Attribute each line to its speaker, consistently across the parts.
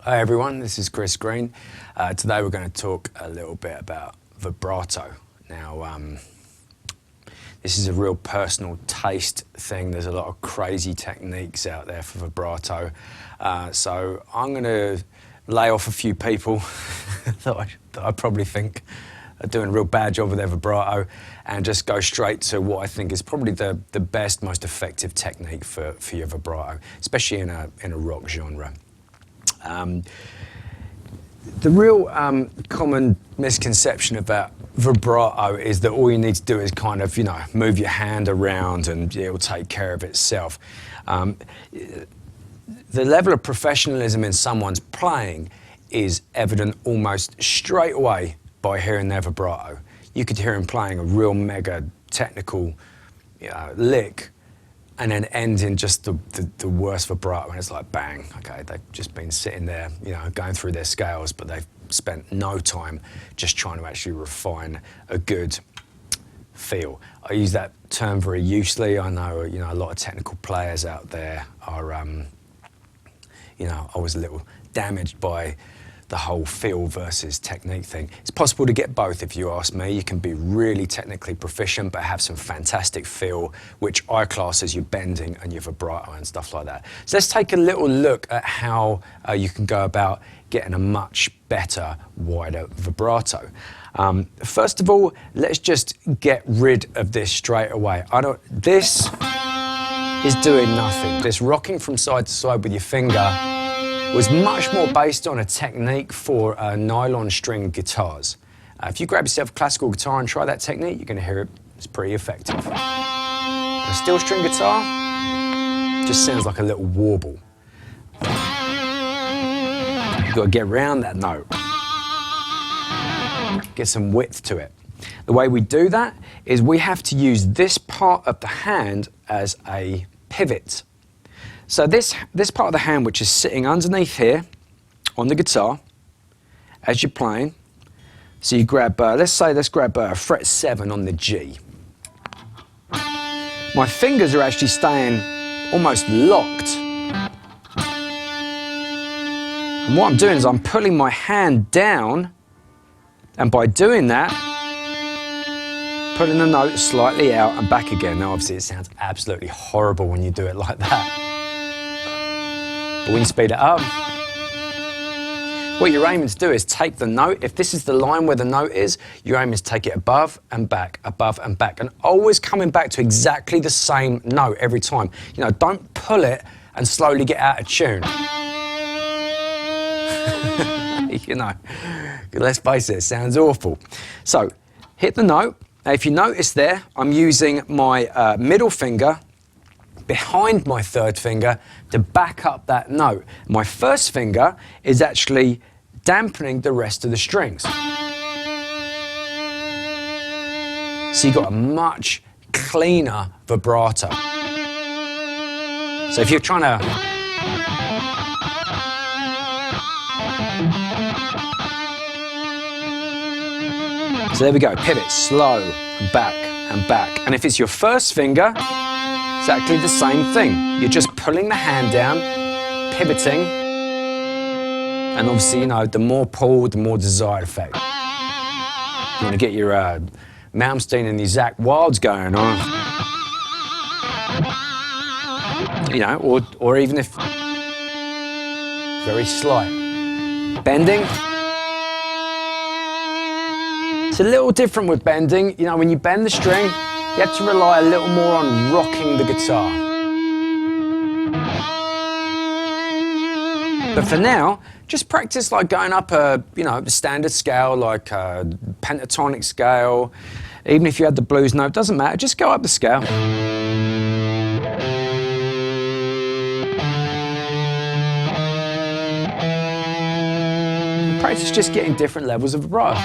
Speaker 1: Hi everyone, this is Chris Green. Today we're going to talk a little bit about vibrato. Now, this is a real personal taste thing. There's a lot of crazy techniques out there for vibrato. So I'm going to lay off a few people that I probably think are doing a real bad job with their vibrato and just go straight to what I think is probably the best, most effective technique for your vibrato, especially in a rock genre. The real common misconception about vibrato is that all you need to do is kind of, move your hand around and it will take care of itself. The level of professionalism in someone's playing is evident almost straight away by hearing their vibrato. You could hear him playing a real mega technical lick and then end in just the worst vibrato, and it's like bang, okay, they've just been sitting there, going through their scales, but they've spent no time just trying to actually refine a good feel. I use that term very loosely. I know, a lot of technical players out there are, I was a little damaged by the whole feel versus technique thing. It's possible to get both, if you ask me. You can be really technically proficient but have some fantastic feel, which I class as your bending and your vibrato and stuff like that. So let's take a little look at how you can go about getting a much better, wider vibrato. First of all, let's just get rid of this straight away. This is doing nothing. This rocking from side to side with your finger was much more based on a technique for nylon string guitars. If you grab yourself a classical guitar and try that technique, you're going to hear it's pretty effective. A steel string guitar just sounds like a little warble. You've got to get around that note, get some width to it. The way we do that is we have to use this part of the hand as a pivot. So this part of the hand, which is sitting underneath here on the guitar as you're playing, so you grab, let's grab fret 7 on the G. My fingers are actually staying almost locked. And what I'm doing is I'm pulling my hand down, and by doing that, pulling the note slightly out and back again. Now obviously it sounds absolutely horrible when you do it like that. But when you speed it up, what you're aiming to do is take the note. If this is the line where the note is, you're aiming to take it above and back, and always coming back to exactly the same note every time. Don't pull it and slowly get out of tune. Let's face it, it sounds awful. So, hit the note. Now, if you notice there, I'm using my middle finger behind my third finger to back up that note. My first finger is actually dampening the rest of the strings. So you've got a much cleaner vibrato. So if you're trying to... So there we go, pivot, slow, and back, and back. And if it's your first finger, exactly the same thing. You're just pulling the hand down, pivoting, and obviously, the more pull, the more desired effect. You want to get your Malmsteen and your Zakk Wyldes going on. Or even if very slight. Bending. It's a little different with bending. When you bend the string, you have to rely a little more on rocking the guitar. But for now, just practice like going up a standard scale, like a pentatonic scale. Even if you had the blues note, doesn't matter, just go up the scale. Practice just getting different levels of vibrato.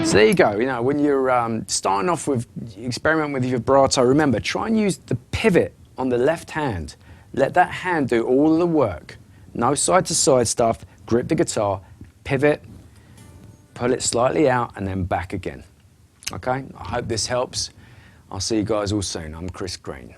Speaker 1: So there you go, when you're starting off with experiment with your vibrato, remember, try and use the pivot on the left hand. Let that hand do all of the work. No side to side stuff, grip the guitar, pivot, pull it slightly out and then back again. Okay, I hope this helps. I'll see you guys all soon. I'm Chris Green.